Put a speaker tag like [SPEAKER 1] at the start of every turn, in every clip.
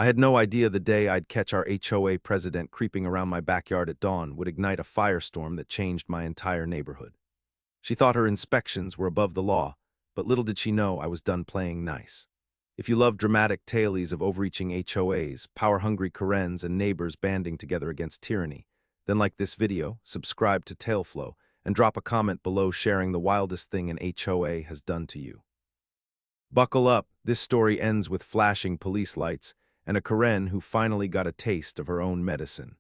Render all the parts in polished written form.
[SPEAKER 1] I had no idea the day I'd catch our HOA president creeping around my backyard at dawn would ignite a firestorm that changed my entire neighborhood. She thought her inspections were above the law, but little did she know I was done playing nice. If you love dramatic tales of overreaching HOAs, power-hungry Karens, and neighbors banding together against tyranny, then like this video, subscribe to Taleflow, and drop a comment below sharing the wildest thing an HOA has done to you. Buckle up, this story ends with flashing police lights and a Karen who finally got a taste of her own medicine.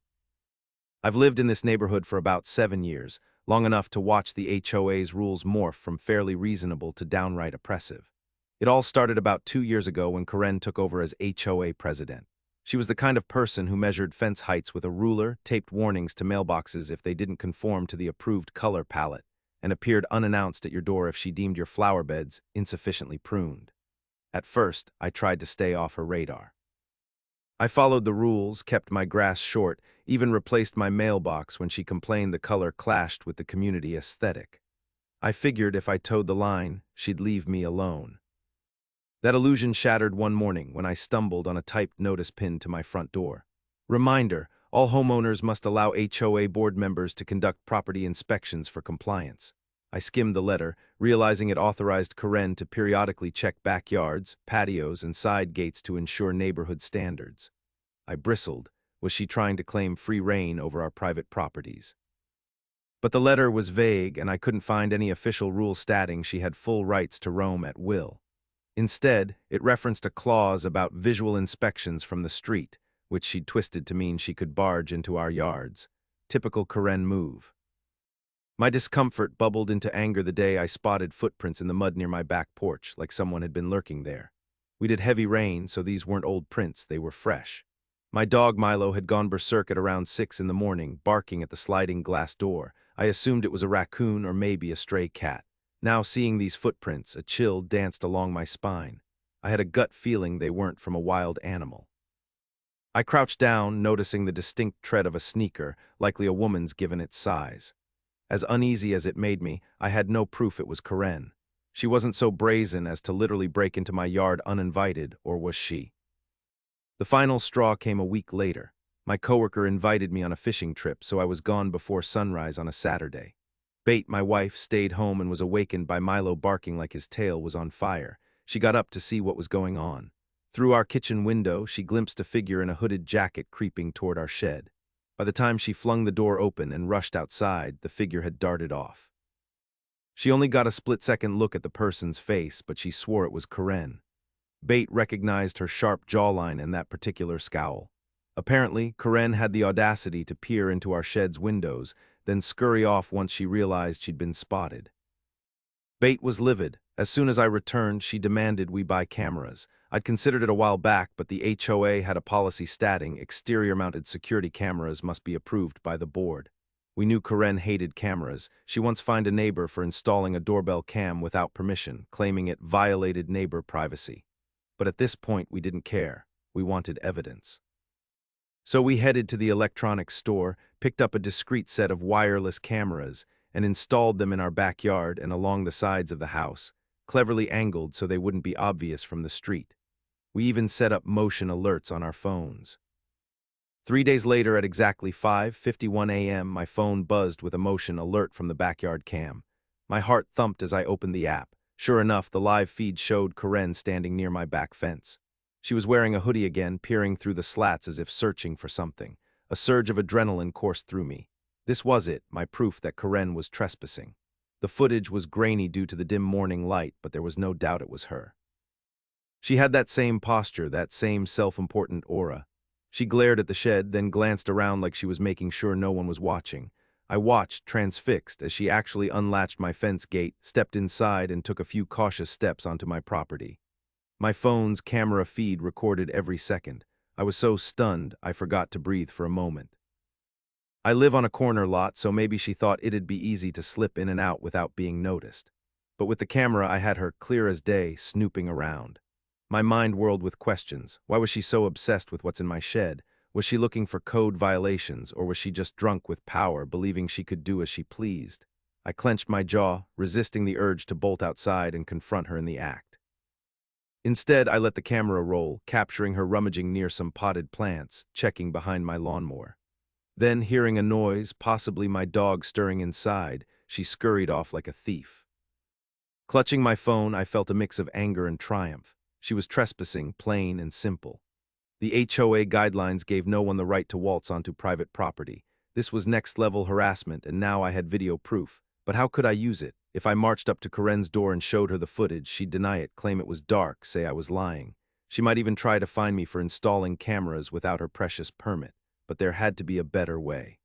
[SPEAKER 1] I've lived in this neighborhood for about 7 years, long enough to watch the HOA's rules morph from fairly reasonable to downright oppressive. It all started about 2 years ago when Karen took over as HOA president. She was the kind of person who measured fence heights with a ruler, taped warnings to mailboxes if they didn't conform to the approved color palette, and appeared unannounced at your door if she deemed your flower beds insufficiently pruned. At first, I tried to stay off her radar. I followed the rules, kept my grass short, even replaced my mailbox when she complained the color clashed with the community aesthetic. I figured if I towed the line, she'd leave me alone. That illusion shattered one morning when I stumbled on a typed notice pinned to my front door. Reminder: all homeowners must allow HOA board members to conduct property inspections for compliance. I skimmed the letter, realizing it authorized Karen to periodically check backyards, patios, and side gates to ensure neighborhood standards. I bristled. Was she trying to claim free reign over our private properties? But the letter was vague, and I couldn't find any official rule stating she had full rights to roam at will. Instead, it referenced a clause about visual inspections from the street, which she'd twisted to mean she could barge into our yards. Typical Karen move. My discomfort bubbled into anger the day I spotted footprints in the mud near my back porch, like someone had been lurking there. We'd had heavy rain, so these weren't old prints, they were fresh. My dog Milo had gone berserk at around 6 in the morning, barking at the sliding glass door. I assumed it was a raccoon or maybe a stray cat. Now seeing these footprints, a chill danced along my spine. I had a gut feeling they weren't from a wild animal. I crouched down, noticing the distinct tread of a sneaker, likely a woman's given its size. As uneasy as it made me, I had no proof it was Karen. She wasn't so brazen as to literally break into my yard uninvited, or was she? The final straw came a week later. My coworker invited me on a fishing trip, so I was gone before sunrise on a Saturday. Bate, my wife, stayed home and was awakened by Milo barking like his tail was on fire. She got up to see what was going on. Through our kitchen window, she glimpsed a figure in a hooded jacket creeping toward our shed. By the time she flung the door open and rushed outside, the figure had darted off. She only got a split-second look at the person's face, but she swore it was Karen. Bate recognized her sharp jawline and that particular scowl. Apparently, Karen had the audacity to peer into our shed's windows, then scurry off once she realized she'd been spotted. Bate was livid. As soon as I returned, she demanded we buy cameras. I'd considered it a while back, but the HOA had a policy stating exterior-mounted security cameras must be approved by the board. We knew Karen hated cameras. She once fined a neighbor for installing a doorbell cam without permission, claiming it violated neighbor privacy. But at this point, we didn't care. We wanted evidence. So we headed to the electronics store, picked up a discrete set of wireless cameras, and installed them in our backyard and along the sides of the house, cleverly angled so they wouldn't be obvious from the street. We even set up motion alerts on our phones. 3 days later at exactly 5:51 a.m., my phone buzzed with a motion alert from the backyard cam. My heart thumped as I opened the app. Sure enough, the live feed showed Karen standing near my back fence. She was wearing a hoodie again, peering through the slats as if searching for something. A surge of adrenaline coursed through me. This was it, my proof that Karen was trespassing. The footage was grainy due to the dim morning light, but there was no doubt it was her. She had that same posture, that same self-important aura. She glared at the shed, then glanced around like she was making sure no one was watching. I watched, transfixed, as she actually unlatched my fence gate, stepped inside, and took a few cautious steps onto my property. My phone's camera feed recorded every second. I was so stunned, I forgot to breathe for a moment. I live on a corner lot, so maybe she thought it'd be easy to slip in and out without being noticed. But with the camera, I had her clear as day, snooping around. My mind whirled with questions. Why was she so obsessed with what's in my shed? Was she looking for code violations, or was she just drunk with power, believing she could do as she pleased? I clenched my jaw, resisting the urge to bolt outside and confront her in the act. Instead, I let the camera roll, capturing her rummaging near some potted plants, checking behind my lawnmower. Then, hearing a noise, possibly my dog stirring inside, she scurried off like a thief. Clutching my phone, I felt a mix of anger and triumph. She was trespassing, plain and simple. The HOA guidelines gave no one the right to waltz onto private property. This was next-level harassment, and now I had video proof. But how could I use it? If I marched up to Corinne's door and showed her the footage, she'd deny it, claim it was dark, say I was lying. She might even try to fine me for installing cameras without her precious permit. But there had to be a better way.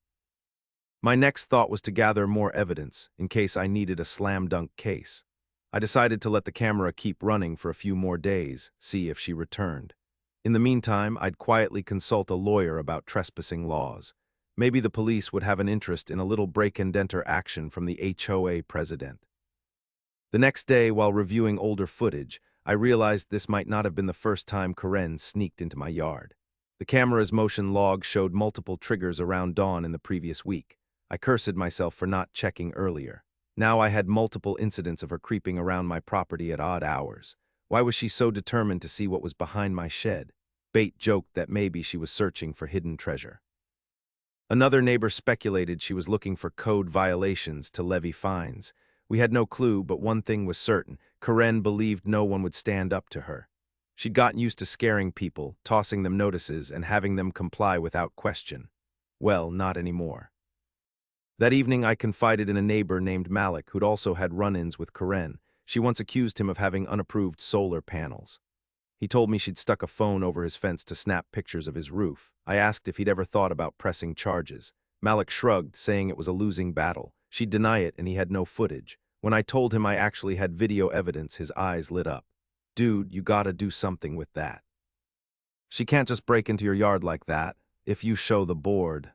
[SPEAKER 1] My next thought was to gather more evidence, in case I needed a slam-dunk case. I decided to let the camera keep running for a few more days, see if she returned. In the meantime, I'd quietly consult a lawyer about trespassing laws. Maybe the police would have an interest in a little break-and-enter action from the HOA president. The next day, while reviewing older footage, I realized this might not have been the first time Corinne sneaked into my yard. The camera's motion log showed multiple triggers around dawn in the previous week. I cursed myself for not checking earlier. Now I had multiple incidents of her creeping around my property at odd hours. Why was she so determined to see what was behind my shed? Bait joked that maybe she was searching for hidden treasure. Another neighbor speculated she was looking for code violations to levy fines. We had no clue, but one thing was certain. Corinne believed no one would stand up to her. She'd gotten used to scaring people, tossing them notices, and having them comply without question. Well, not anymore. That evening, I confided in a neighbor named Malik who'd also had run-ins with Corinne. She once accused him of having unapproved solar panels. He told me she'd stuck a phone over his fence to snap pictures of his roof. I asked if he'd ever thought about pressing charges. Malik shrugged, saying it was a losing battle. She'd deny it and he had no footage. When I told him I actually had video evidence, his eyes lit up. Dude, you gotta do something with that. She can't just break into your yard like that, if you show the board.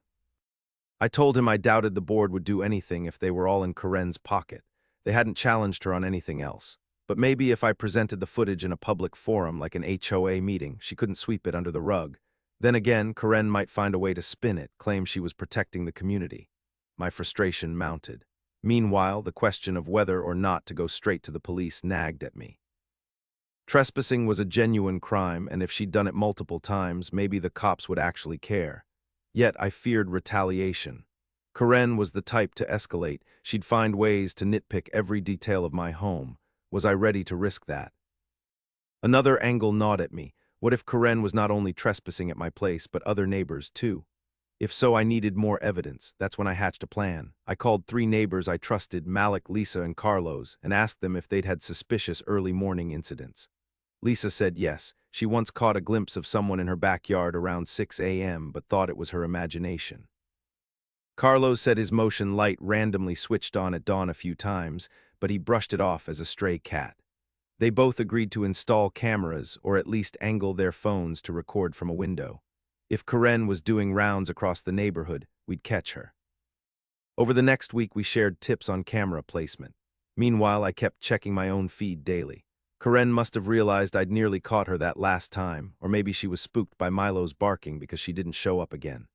[SPEAKER 1] I told him I doubted the board would do anything if they were all in Corinne's pocket. They hadn't challenged her on anything else. But maybe if I presented the footage in a public forum like an HOA meeting, she couldn't sweep it under the rug. Then again, Corinne might find a way to spin it, claim she was protecting the community. My frustration mounted. Meanwhile, the question of whether or not to go straight to the police nagged at me. Trespassing was a genuine crime, and if she'd done it multiple times, maybe the cops would actually care. Yet I feared retaliation. Corinne was the type to escalate. She'd find ways to nitpick every detail of my home. Was I ready to risk that? Another angle gnawed at me. What if Corinne was not only trespassing at my place, but other neighbors too? If so, I needed more evidence. That's when I hatched a plan. I called 3 neighbors I trusted, Malik, Lisa, and Carlos, and asked them if they'd had suspicious early morning incidents. Lisa said yes. She once caught a glimpse of someone in her backyard around 6 a.m., but thought it was her imagination. Carlos said his motion light randomly switched on at dawn a few times, but he brushed it off as a stray cat. They both agreed to install cameras, or at least angle their phones to record from a window. If Corinne was doing rounds across the neighborhood, we'd catch her. Over the next week, we shared tips on camera placement. Meanwhile, I kept checking my own feed daily. Corinne must have realized I'd nearly caught her that last time, or maybe she was spooked by Milo's barking because she didn't show up again.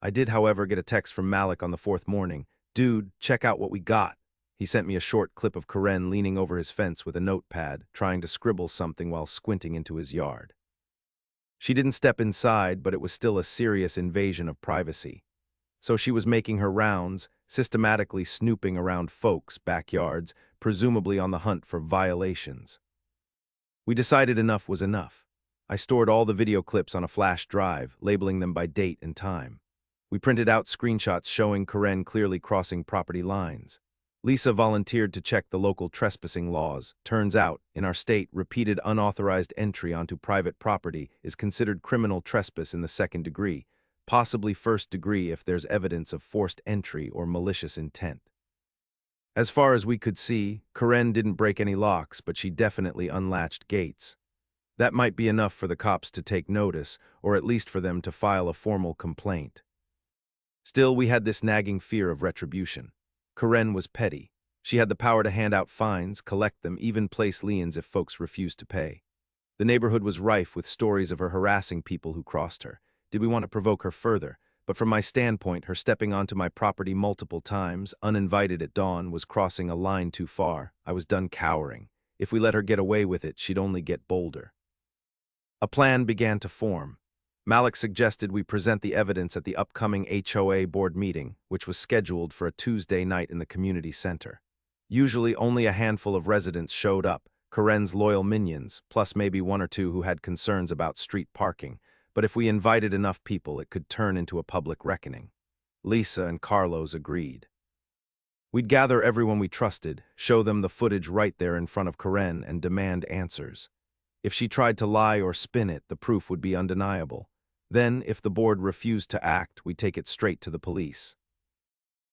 [SPEAKER 1] I did, however, get a text from Malik on the 4th morning. "Dude, check out what we got." He sent me a short clip of Corinne leaning over his fence with a notepad, trying to scribble something while squinting into his yard. She didn't step inside, but it was still a serious invasion of privacy. So she was making her rounds, systematically snooping around folks' backyards, presumably on the hunt for violations. We decided enough was enough. I stored all the video clips on a flash drive, labeling them by date and time. We printed out screenshots showing Corinne clearly crossing property lines. Lisa volunteered to check the local trespassing laws. Turns out, in our state, repeated unauthorized entry onto private property is considered criminal trespass in the 2nd degree, possibly 1st degree if there's evidence of forced entry or malicious intent. As far as we could see, Corinne didn't break any locks, but she definitely unlatched gates. That might be enough for the cops to take notice, or at least for them to file a formal complaint. Still, we had this nagging fear of retribution. Corinne was petty. She had the power to hand out fines, collect them, even place liens if folks refused to pay. The neighborhood was rife with stories of her harassing people who crossed her. Did we want to provoke her further? But from my standpoint, her stepping onto my property multiple times, uninvited at dawn, was crossing a line too far. I was done cowering. If we let her get away with it, she'd only get bolder. A plan began to form. Malik suggested we present the evidence at the upcoming HOA board meeting, which was scheduled for a Tuesday night in the community center. Usually only a handful of residents showed up, Karen's loyal minions, plus maybe one or two who had concerns about street parking, but if we invited enough people, it could turn into a public reckoning. Lisa and Carlos agreed. We'd gather everyone we trusted, show them the footage right there in front of Karen, and demand answers. If she tried to lie or spin it, the proof would be undeniable. Then, if the board refused to act, we'd take it straight to the police.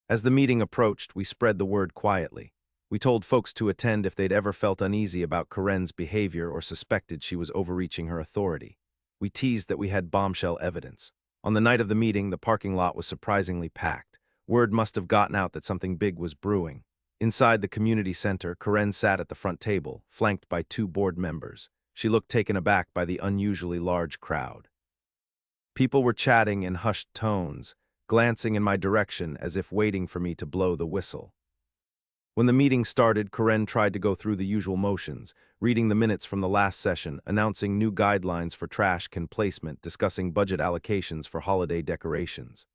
[SPEAKER 1] As the meeting approached, we spread the word quietly. We told folks to attend if they'd ever felt uneasy about Karen's behavior or suspected she was overreaching her authority. We teased that we had bombshell evidence. On the night of the meeting, the parking lot was surprisingly packed. Word must have gotten out that something big was brewing. Inside the community center, Karen sat at the front table, flanked by two board members. She looked taken aback by the unusually large crowd. People were chatting in hushed tones, glancing in my direction as if waiting for me to blow the whistle. When the meeting started, Karen tried to go through the usual motions, reading the minutes from the last session, announcing new guidelines for trash can placement, discussing budget allocations for holiday decorations.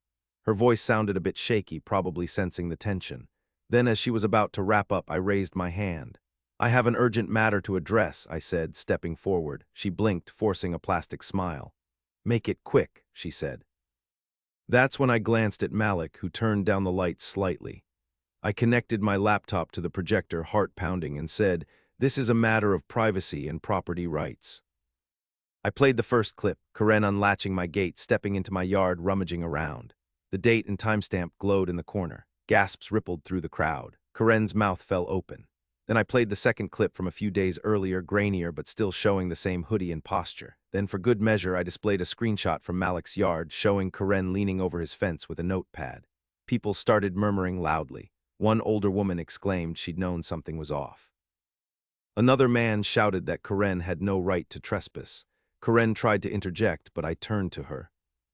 [SPEAKER 1] Her voice sounded a bit shaky, probably sensing the tension. Then, as she was about to wrap up, I raised my hand. "I have an urgent matter to address," I said, stepping forward. She blinked, forcing a plastic smile. "Make it quick," she said. That's when I glanced at Malik, who turned down the lights slightly. I connected my laptop to the projector, heart pounding, and said, "This is a matter of privacy and property rights." I played the first clip, Karen unlatching my gate, stepping into my yard, rummaging around. The date and timestamp glowed in the corner. Gasps rippled through the crowd. Karen's mouth fell open. Then I played the second clip from a few days earlier, grainier but still showing the same hoodie and posture. Then, for good measure, I displayed a screenshot from Malik's yard, showing Karen leaning over his fence with a notepad. People started murmuring loudly. One older woman exclaimed she'd known something was off. Another man shouted that Karen had no right to trespass. Karen tried to interject, but I turned to her.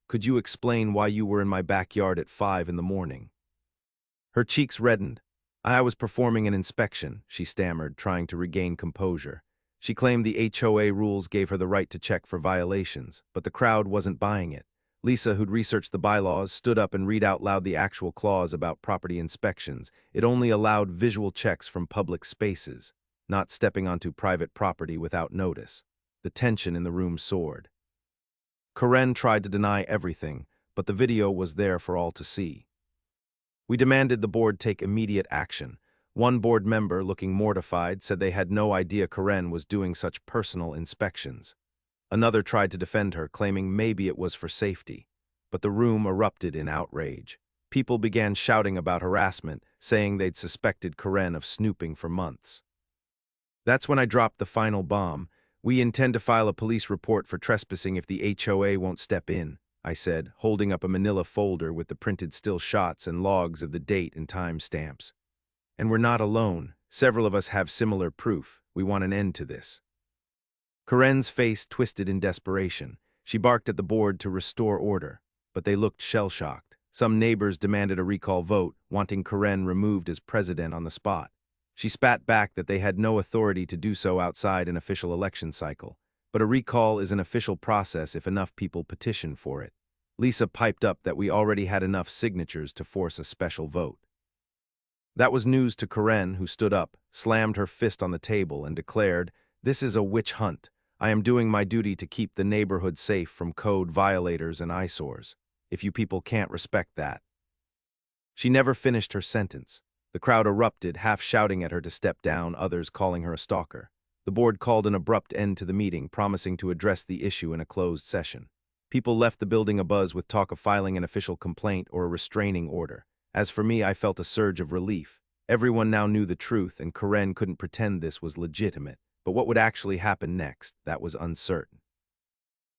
[SPEAKER 1] "Could you explain why you were in my backyard at 5 in the morning?" Her cheeks reddened. "I was performing an inspection," she stammered, trying to regain composure. She claimed the HOA rules gave her the right to check for violations, but the crowd wasn't buying it. Lisa, who'd researched the bylaws, stood up and read out loud the actual clause about property inspections. It only allowed visual checks from public spaces, not stepping onto private property without notice. The tension in the room soared. Karen tried to deny everything, but the video was there for all to see. We demanded the board take immediate action. One board member, looking mortified, said they had no idea Karen was doing such personal inspections. Another tried to defend her, claiming maybe it was for safety. But the room erupted in outrage. People began shouting about harassment, saying they'd suspected Karen of snooping for months. That's when I dropped the final bomb. "We intend to file a police report for trespassing if the HOA won't step in," I said, holding up a manila folder with the printed still shots and logs of the date and time stamps. "And we're not alone. Several of us have similar proof. We want an end to this." Karen's face twisted in desperation. She barked at the board to restore order, but they looked shell-shocked. Some neighbors demanded a recall vote, wanting Karen removed as president on the spot. She spat back that they had no authority to do so outside an official election cycle. But a recall is an official process if enough people petition for it. Lisa piped up that we already had enough signatures to force a special vote. That was news to Karen, who stood up, slammed her fist on the table, and declared, "This is a witch hunt. I am doing my duty to keep the neighborhood safe from code violators and eyesores. If you people can't respect that." She never finished her sentence. The crowd erupted, half shouting at her to step down, others calling her a stalker. The board called an abrupt end to the meeting, promising to address the issue in a closed session. People left the building abuzz with talk of filing an official complaint or a restraining order. As for me, I felt a surge of relief. Everyone now knew the truth, and Karen couldn't pretend this was legitimate. But what would actually happen next, that was uncertain.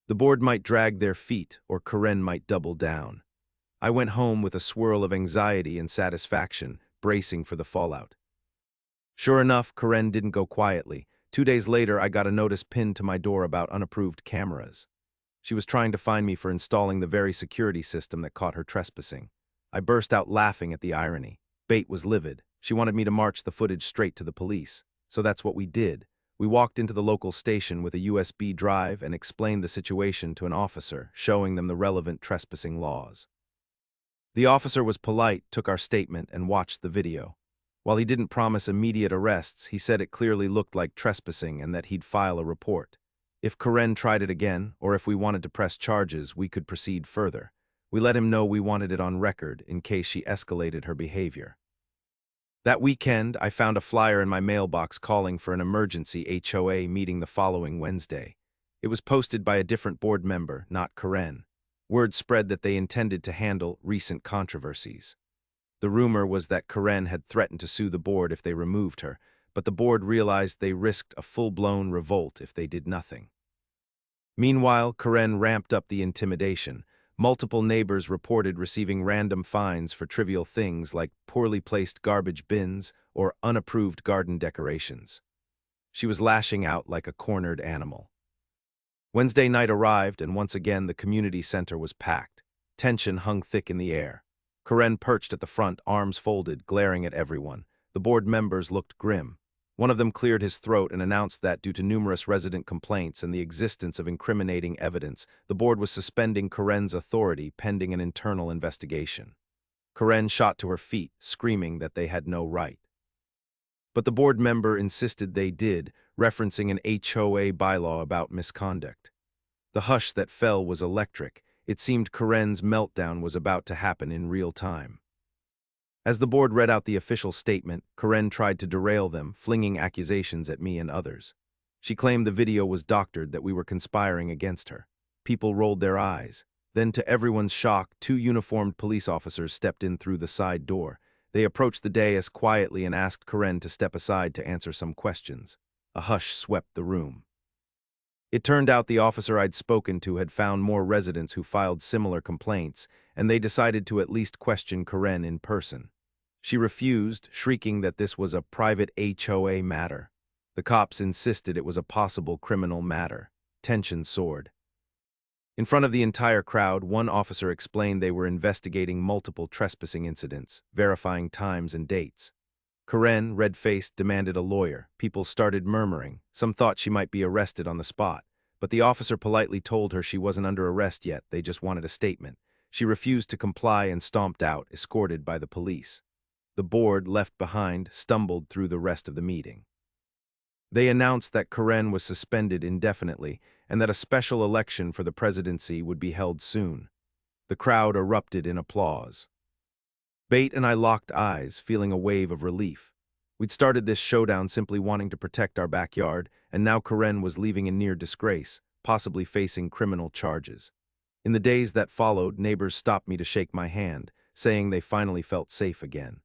[SPEAKER 1] The board might drag their feet, or Karen might double down. I went home with a swirl of anxiety and satisfaction, bracing for the fallout. Sure enough, Karen didn't go quietly. 2 days later, I got a notice pinned to my door about unapproved cameras. She was trying to find me for installing the very security system that caught her trespassing. I burst out laughing at the irony. Bait was livid. She wanted me to march the footage straight to the police. So that's what we did. We walked into the local station with a USB drive and explained the situation to an officer, showing them the relevant trespassing laws. The officer was polite, took our statement, and watched the video. While he didn't promise immediate arrests, he said it clearly looked like trespassing and that he'd file a report. If Karen tried it again, or if we wanted to press charges, we could proceed further. We let him know we wanted it on record in case she escalated her behavior. That weekend, I found a flyer in my mailbox calling for an emergency HOA meeting the following Wednesday. It was posted by a different board member, not Karen. Word spread that they intended to handle recent controversies. The rumor was that Karen had threatened to sue the board if they removed her, but the board realized they risked a full-blown revolt if they did nothing. Meanwhile, Karen ramped up the intimidation. Multiple neighbors reported receiving random fines for trivial things like poorly placed garbage bins or unapproved garden decorations. She was lashing out like a cornered animal. Wednesday night arrived, and once again the community center was packed. Tension hung thick in the air. Karen perched at the front, arms folded, glaring at everyone. The board members looked grim. One of them cleared his throat and announced that, due to numerous resident complaints and the existence of incriminating evidence, the board was suspending Karen's authority pending an internal investigation. Karen shot to her feet, screaming that they had no right. But the board member insisted they did, referencing an HOA bylaw about misconduct. The hush that fell was electric. It seemed Karen's meltdown was about to happen in real time. As the board read out the official statement, Karen tried to derail them, flinging accusations at me and others. She claimed the video was doctored, that we were conspiring against her. People rolled their eyes. Then, to everyone's shock, 2 uniformed police officers stepped in through the side door. They approached the dais quietly and asked Karen to step aside to answer some questions. A hush swept the room. It turned out the officer I'd spoken to had found more residents who filed similar complaints, and they decided to at least question Karen in person. She refused, shrieking that this was a private HOA matter. The cops insisted it was a possible criminal matter. Tension soared. In front of the entire crowd, one officer explained they were investigating multiple trespassing incidents, verifying times and dates. Karen, red-faced, demanded a lawyer. People started murmuring. Some thought she might be arrested on the spot, but the officer politely told her she wasn't under arrest yet, they just wanted a statement. She refused to comply and stomped out, escorted by the police. The board, left behind, stumbled through the rest of the meeting. They announced that Karen was suspended indefinitely and that a special election for the presidency would be held soon. The crowd erupted in applause. Bate and I locked eyes, feeling a wave of relief. We'd started this showdown simply wanting to protect our backyard, and now Karen was leaving in near disgrace, possibly facing criminal charges. In the days that followed, neighbors stopped me to shake my hand, saying they finally felt safe again.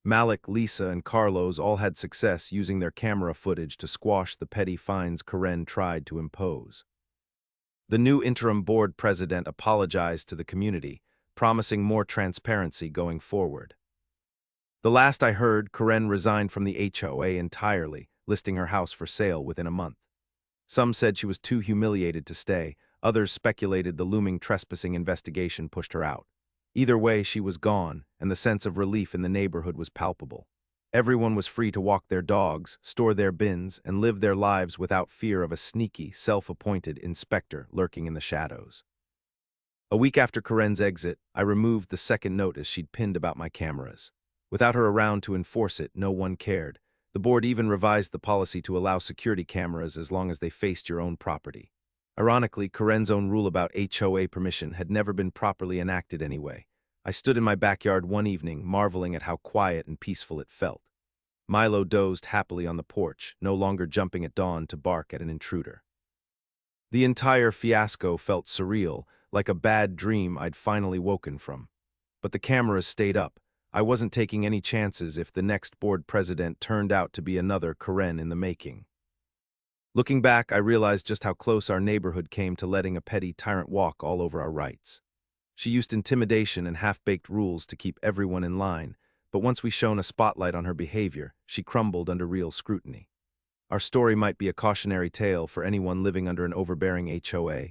[SPEAKER 1] Malik, Lisa, and Carlos all had success using their camera footage to squash the petty fines Karen tried to impose. The new interim board president apologized to the community, promising more transparency going forward. The last I heard, Karen resigned from the HOA entirely, listing her house for sale within a month. Some said she was too humiliated to stay, others speculated the looming trespassing investigation pushed her out. Either way, she was gone, and the sense of relief in the neighborhood was palpable. Everyone was free to walk their dogs, store their bins, and live their lives without fear of a sneaky, self-appointed inspector lurking in the shadows. A week after Karen's exit, I removed the second notice she'd pinned about my cameras. Without her around to enforce it, no one cared. The board even revised the policy to allow security cameras as long as they faced your own property. Ironically, Karen's own rule about HOA permission had never been properly enacted anyway. I stood in my backyard one evening, marveling at how quiet and peaceful it felt. Milo dozed happily on the porch, no longer jumping at dawn to bark at an intruder. The entire fiasco felt surreal, like a bad dream I'd finally woken from. But the cameras stayed up. I wasn't taking any chances if the next board president turned out to be another Karen in the making. Looking back, I realized just how close our neighborhood came to letting a petty tyrant walk all over our rights. She used intimidation and half-baked rules to keep everyone in line, but once we shone a spotlight on her behavior, she crumbled under real scrutiny. Our story might be a cautionary tale for anyone living under an overbearing HOA.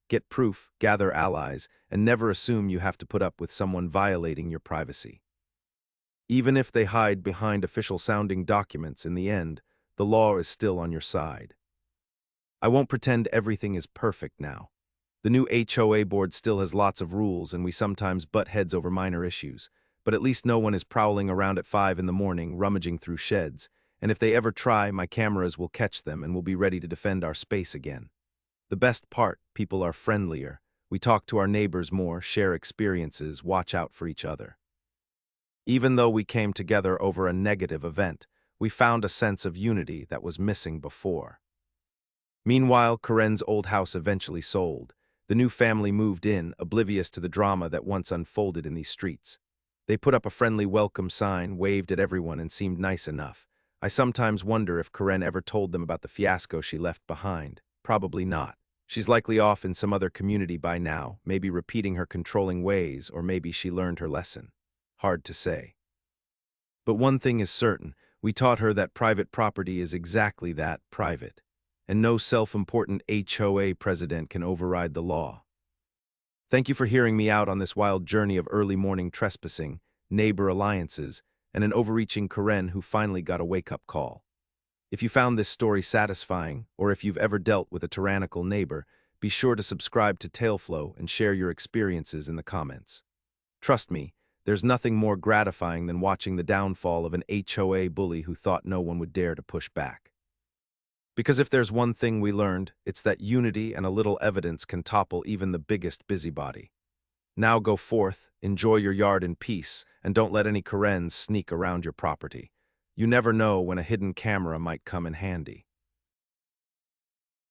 [SPEAKER 1] Get proof, gather allies, and never assume you have to put up with someone violating your privacy. Even if they hide behind official-sounding documents, in the end, the law is still on your side. I won't pretend everything is perfect now. The new HOA board still has lots of rules, and we sometimes butt heads over minor issues, but at least no one is prowling around at 5 in the morning, rummaging through sheds, and if they ever try, my cameras will catch them and we'll be ready to defend our space again. The best part, people are friendlier. We talk to our neighbors more, share experiences, watch out for each other. Even though we came together over a negative event, we found a sense of unity that was missing before. Meanwhile, Karen's old house eventually sold. The new family moved in, oblivious to the drama that once unfolded in these streets. They put up a friendly welcome sign, waved at everyone, and seemed nice enough. I sometimes wonder if Karen ever told them about the fiasco she left behind. Probably not. She's likely off in some other community by now, maybe repeating her controlling ways, or maybe she learned her lesson. Hard to say. But one thing is certain, we taught her that private property is exactly that, private, and no self-important HOA president can override the law. Thank you for hearing me out on this wild journey of early morning trespassing, neighbor alliances, and an overreaching Karen who finally got a wake-up call. If you found this story satisfying, or if you've ever dealt with a tyrannical neighbor, be sure to subscribe to Taleflow and share your experiences in the comments. Trust me, there's nothing more gratifying than watching the downfall of an HOA bully who thought no one would dare to push back. Because if there's one thing we learned, it's that unity and a little evidence can topple even the biggest busybody. Now go forth, enjoy your yard in peace, and don't let any Karens sneak around your property. You never know when a hidden camera might come in handy.